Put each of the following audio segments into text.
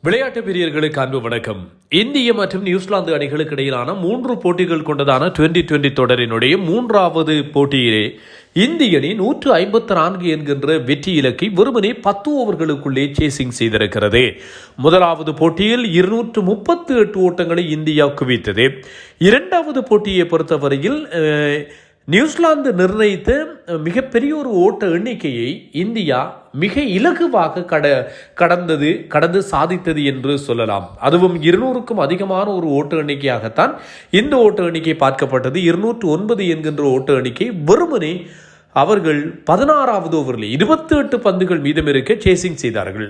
விளையாட்டு பிரியர்களுக்கு அன்பு வணக்கம். இந்திய மற்றும் நியூசிலாந்து அணிகளுக்கு இடையிலான 3 போட்டிகள் கொண்டதான 2020 தொடரினுடைய 3வது போட்டியிலே இந்திய அணி 154 என்கின்ற வெற்றி இலக்கை வெறுமனே 10 ஓவர்களுக்குள்ளே சேசிங் செய்திருக்கிறது. முதலாவது போட்டியில் 238 ஓட்டங்களை இந்தியா குவித்தது. இரண்டாவது போட்டியை பொறுத்தவரையில் நியூசிலாந்து நிர்ணயித்த மிகப்பெரிய ஒரு ஓட்ட எண்ணிக்கையை இந்தியா மிக இலகுவாக கடந்து சாதித்தது என்று சொல்லலாம். அதுவும் 200க்கும் அதிகமான ஒரு ஓட்ட எண்ணிக்கையாகத்தான் இந்த ஓட்ட எண்ணிக்கை பார்க்கப்பட்டது. 209 என்கின்ற ஓட்ட எண்ணிக்கை வெறுமனே அவர்கள் 16வது ஓவரில் 28 பந்துகள் மீதம் இருக்க சேசிங் செய்தார்கள்.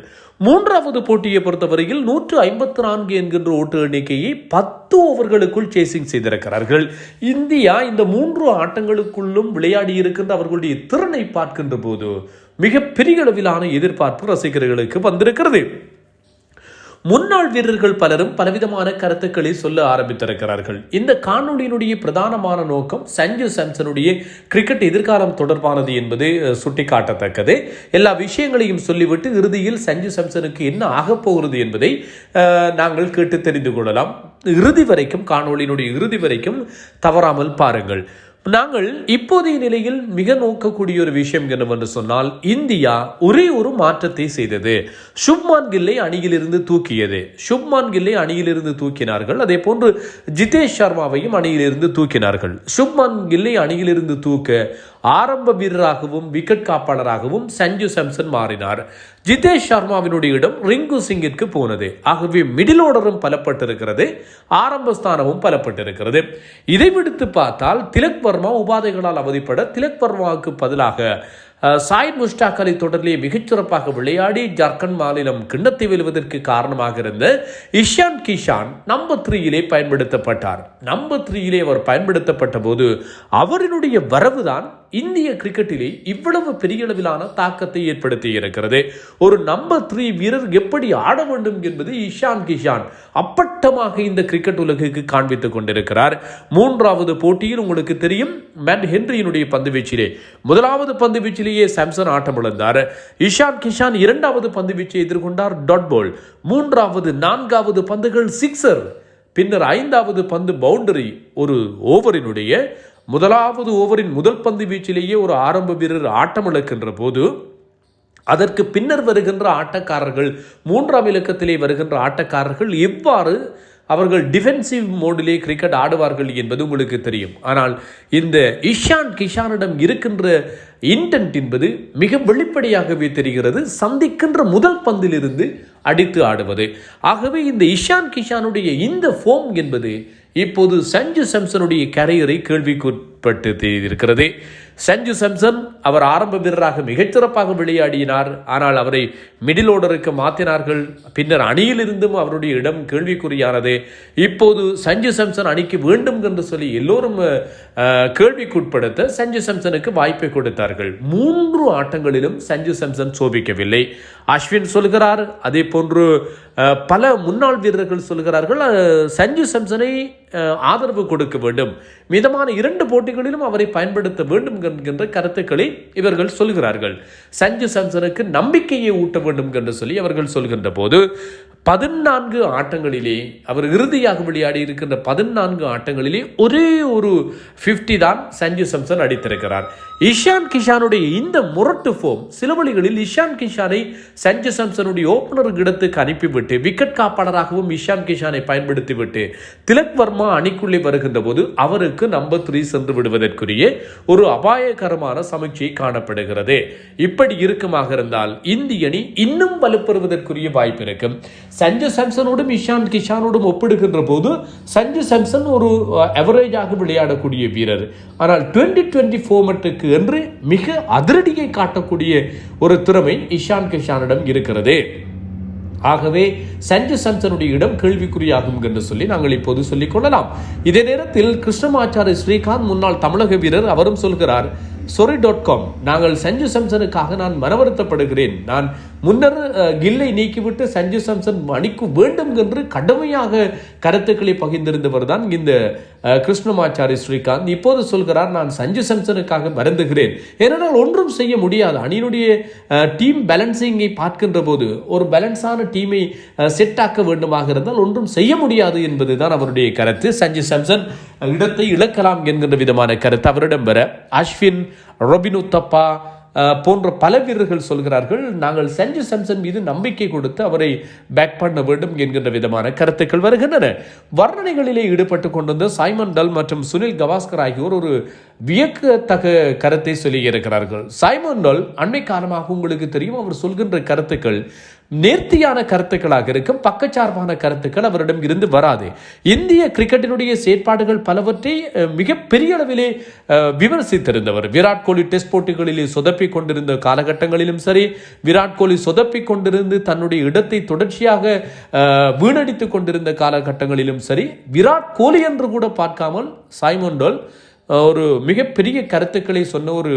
மூன்றாவது போட்டியை பொறுத்தவரையில் 154 என்கின்ற ஓட்டு எண்ணிக்கையை 10 ஓவர்களுக்குள் சேசிங் செய்திருக்கிறார்கள். இந்தியா இந்த 3 ஆட்டங்களுக்குள்ளும் விளையாடி இருக்கின்ற அவர்களுடைய திறனை பார்க்கின்ற போது மிக பெரிய அளவிலான எதிர்பார்ப்பு ரசிகர்களுக்கு வந்திருக்கிறது. முன்னாள் வீரர்கள் பலரும் பலவிதமான கருத்துக்களை சொல்ல ஆரம்பித்திருக்கிறார்கள். இந்த காணொலியினுடைய பிரதானமான நோக்கம் சஞ்சு சாம்சனுடைய கிரிக்கெட் எதிர்காலம் தொடர்பானது என்பது சுட்டிக்காட்டத்தக்கது. எல்லா விஷயங்களையும் சொல்லிவிட்டு இறுதியில் சஞ்சு சாம்சனுக்கு என்ன ஆகப்போகிறது என்பதை நாங்கள் கேட்டு தெரிந்து கொள்ளலாம். காணொலியினுடைய இறுதி வரைக்கும் தவறாமல் பாருங்கள். நாங்கள் இப்போதைய நிலையில் மிக நோக்கக்கூடிய ஒரு விஷயம் என்னவென்று சொன்னால், இந்தியா ஒரே ஒரு மாற்றத்தை செய்தது. சுப்மான் கில்லை அணியிலிருந்து தூக்கினார்கள். அதே போன்று ஜிதேஷ் சர்மாவையும் அணியிலிருந்து தூக்கினார்கள். சுப்மான் கில்லை அணியிலிருந்து தூக்க ஆரம்ப வீரராகவும் விக்கெட் காப்பாளராகவும் சஞ்சு சாம்சன் மாறினார். ஜிதேஷ் சர்மாவினுடைய இடம் ரிங்கு சிங்கிற்கு போனது. ஆகவே மிடில் ஓர்டரும் பலப்பட்டிருக்கிறது, ஆரம்ப ஸ்தானமும் பலப்பட்டிருக்கிறது. இதை விடுத்து பார்த்தால் திலக் வர்மா உபாதைகளால் அவதிப்பட திலக் வர்மாவுக்கு பதிலாக சாயித் முஷ்டாக் அலி தொடரிலே மிகச்சிறப்பாக விளையாடி ஜார்க்கண்ட் மாநிலம் கிண்ணத்தை வெல்வதற்கு காரணமாக இருந்த இஷான் கிஷான் நம்பர் 3 பயன்படுத்தப்பட்டார். நம்பர் 3 அவர் பயன்படுத்தப்பட்ட போது அவரினுடைய வரவுதான் இந்திய கிரிக்கெட்டிலே இவ்வளவு பெரிய அளவிலான தாக்கத்தை ஏற்படுத்தி இருக்கிறது. ஒரு நம்பர் 3 வீரர் எப்படி ஆட வேண்டும் என்பது இஷான் கிஷான் அப்பட்டமாக இந்த கிரிக்கெட் உலகுக்கு காண்பித்துக் கொண்டிருக்கிறார். மூன்றாவது போட்டியில் உங்களுக்கு தெரியும், மேட் ஹென்ரியினுடைய பந்து வீச்சிலே முதலாவது பந்து வீச்சிலேயே சாம்சன் ஆட்டம் இழந்தார். இஷான் கிஷான் இரண்டாவது பந்து வீச்சை எதிர்கொண்டார், டாட் பால். மூன்றாவது 4வது பந்துகள் சிக்ஸர், பின்னர் 5வது பந்து பவுண்டரி. ஒரு ஓவரினுடைய முதலாவது ஓவரின் முதல் பந்து வீச்சிலேயே ஒரு ஆரம்ப வீரர் ஆட்டம் இழக்கின்ற போது அதற்கு பின்னர் வருகின்ற ஆட்டக்காரர்கள், 3ஆம் இலக்கத்திலே வருகின்ற ஆட்டக்காரர்கள் எவ்வாறு அவர்கள் டிஃபென்சிவ் மோடிலே கிரிக்கெட் ஆடுவார்கள் என்பது உங்களுக்கு தெரியும். ஆனால் இந்த இஷான் கிஷானிடம் இருக்கின்ற இன்டென்ட் என்பது மிக வெளிப்படையாகவே தெரிகிறது. சந்திக்கின்ற முதல் பந்திலிருந்து அடித்து ஆடுவது. ஆகவே இந்த இஷான் கிஷானுடைய இந்த ஃபோம் என்பது இப்போது சஞ்சு சாம்சனுடைய கரியரை கேள்விக்குட்பட்டு இருக்கிறது. சஞ்சு சாம்சன் அவர் ஆரம்ப வீரராக மிகச்சிறப்பாக விளையாடினார். ஆனால் அவரை மிடில் ஓர்டருக்கு மாற்றினார்கள். பின்னர் அணியில் இருந்தும் அவருடைய இடம் கேள்விக்குறியானது. இப்போது சஞ்சு சாம்சன் அணிக்கு வேண்டும் என்று சொல்லி எல்லோரும் கேள்விக்குட்படுத்த சஞ்சு சாம்சனுக்கு வாய்ப்பை கொடுத்தார்கள். 3 ஆட்டங்களிலும் சஞ்சு சாம்சன் சோபிக்கவில்லை. அஸ்வின் சொல்கிறார், அதே போன்று பல முன்னாள் வீரர்கள் சொல்கிறார்கள் சஞ்சு சாம்சனை ஆதரவு கொடுக்க வேண்டும், மிதமான 2 போட்டிகளிலும் அவரை பயன்படுத்த வேண்டும் என்கின்ற கருத்துக்களை இவர்கள் சொல்கிறார்கள். சஞ்சு சாம்சனுக்கு நம்பிக்கையை ஊட்ட வேண்டும் என்று சொல்லி அவர்கள் சொல்கின்ற போது 14 ஆட்டங்களிலே அவர் இறுதியாக விளையாடி இருக்கின்ற 14 ஆட்டங்களிலே ஒரே ஒரு 50 தான் சஞ்சு சாம்சன் அடித்திருக்கிறார். இஷான் கிஷானுடைய இந்த முரட்டு ஃபோம் சில வழிகளில் இஷான் கிஷானை சஞ்சு சாம்சனுடைய ஓப்பனர் இடத்துக்கு அனுப்பிவிட்டு விக்கெட் காப்பாளராகவும் இஷான் கிஷானை பயன்படுத்திவிட்டு திலக் வர்மா அணிக்குள்ளே வருகின்ற போது அவருக்கு நம்பர் 3 சென்று விடுவதற்குரிய ஒரு அபாயகரமான சமீட்சை காணப்படுகிறது. இப்படி இருக்குமாக இருந்தால் இந்திய அணி இன்னும் வலுப்பெறுவதற்குரிய வாய்ப்பு இருக்கும். சஞ்சு சாம்சனோடும் இஷான் கிஷானோடும் ஒப்பிடுகின்ற போது சஞ்சு சாம்சன் ஒரு அவரேஜாக விளையாடக்கூடிய வீரர். ஆனால் 2020 ஃபார்மேட்டுக்கு என்று மிக அதிரடியை காட்டக்கூடிய ஒரு திறமை இஷான் கிஷானிடம் இருக்கிறது. ஆகவே சஞ்சு சாம்சனுடைய இடம் கேள்விக்குறியாகும் என்று சொல்லி நாங்கள் இப்போது சொல்லிக் கொள்ளலாம். இதே நேரத்தில் கிருஷ்ணமாச்சாரி ஸ்ரீகாந்த் முன்னாள் தமிழக வீரர் அவரும் சொல்கிறார், sorry.com நாங்கள் சஞ்சு சாம்சனுக்காக நான் மனவருத்தப்படுகிறேன். நான் முன்னர் கில்லை நீக்கிவிட்டு சஞ்சு சாம்சன் அணிக்கு வேண்டும் என்று கடுமையாக கருத்துக்களை பகிர்ந்திருந்தவர் தான் இந்த கிருஷ்ணமாச்சாரி ஸ்ரீகாந்த். இப்போது சொல்கிறார் நான் சஞ்சு சாம்சனுக்காக வருந்துகிறேன். ஏனென்றால் ஒன்றும் செய்ய முடியாது. அணியினுடைய டீம் பேலன்சிங்கை பார்க்கின்ற போது ஒரு பேலன்ஸான டீமை செட் ஆக்க வேண்டுமாக இருந்தால் ஒன்றும் செய்ய முடியாது என்பதுதான் அவருடைய கருத்து. சஞ்சு சாம்சன் இடத்தை இழக்கலாம் என்கின்ற விதமான கருத்து அவரிடம் வர அஸ்வின், ரொபின் உத்தப்பா போன்ற பல வீரர்கள் சொல்கிறார்கள் நாங்கள் சஞ்சு சாம்சன் மீது நம்பிக்கை கொடுத்து அவரை பேக் பண்ண வேண்டும் என்கின்ற விதமான கருத்துக்கள் வருகின்றன. வர்ணனைகளிலே ஈடுபட்டு கொண்டிருந்த சைமன் டல் மற்றும் சுனில் கவாஸ்கர் ஆகியோர் ஒரு வியக்கத்தக்க கருத்தை சொல்லியிருக்கிறார்கள். சைமன் டல் அண்மை காலமாக உங்களுக்கு தெரியும் அவர் சொல்கின்ற கருத்துக்கள் நேர்த்தியான கருத்துக்களாக இருக்கும், பக்கச்சார்பான கருத்துக்கள் அவரிடம் இருந்து வராது. இந்திய கிரிக்கெட்டினுடைய செயற்பாடுகள் பலவற்றை மிக பெரிய அளவிலே விமர்சித்திருந்தவர். விராட் கோலி டெஸ்ட் போட்டிகளிலே சொதப்பி கொண்டிருந்த காலகட்டங்களிலும் சரி, விராட் கோலி சொதப்பி கொண்டிருந்து தன்னுடைய இடத்தை தொடர்ச்சியாக வீணடித்துக் கொண்டிருந்த காலகட்டங்களிலும் சரி, விராட் கோலி என்று கூட பார்க்காமல் சைமன் டல் ஒரு மிகப்பெரிய கருத்துக்களை சொன்ன ஒரு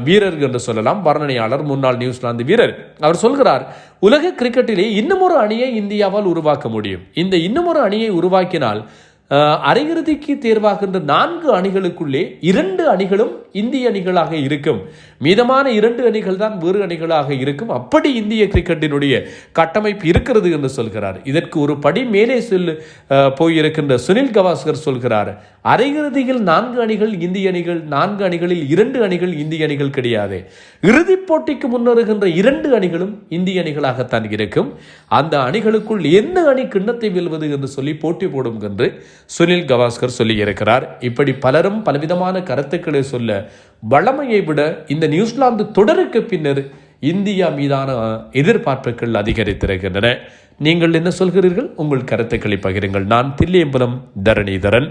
வீரர் என்று சொல்லலாம், வர்ணனையாளர், முன்னாள் நியூசிலாந்து வீரர். அவர் சொல்கிறார் உலக கிரிக்கெட்டிலே இன்னும் ஒரு அணியை இந்தியாவால் உருவாக்க முடியும். இந்த இன்னும் ஒரு அணியை உருவாக்கினால் அரையிறுதிக்கு தேர்வாகின்ற 4 அணிகளுக்குள்ளே 2 அணிகளும் இந்திய அணிகளாக இருக்கும், மீதமான 2 அணிகள் தான் வேறு அணிகளாக இருக்கும். அப்படி இந்திய கிரிக்கெட்டினுடைய கட்டமைப்பு இருக்கிறது என்று சொல்கிறார். இதற்கு ஒரு படி மேலே போயிருக்கின்ற சுனில் கவாஸ்கர் சொல்கிறார் அரையிறுதியில் 4 அணிகள் இந்திய அணிகள், 4 அணிகளில் 2 அணிகள் இந்திய அணிகள் கிடையாது. இறுதிப் போட்டிக்கு முன்னேறுகின்ற 2 அணிகளும் இந்திய அணிகளாகத்தான் இருக்கும். அந்த அணிகளுக்குள் எந்த அணி கிண்ணத்தை வெல்வது என்று சொல்லி போட்டி போடும் என்று சுனில் கவாஸ்கர் சொல்லி இருக்கிறார். இப்படி பலரும் பலவிதமான கருத்துக்களை சொல்ல வளமையை விட இந்த நியூசிலாந்து தொடருக்கு பின்னர் இந்தியா மீதான எதிர்பார்ப்புகள் அதிகரித்திருக்கின்றன. நீங்கள் என்ன சொல்கிறீர்கள்? உங்கள் கருத்துக்களை பகிருங்கள். நான் தில்லியம்பலம் தரணிதரன்.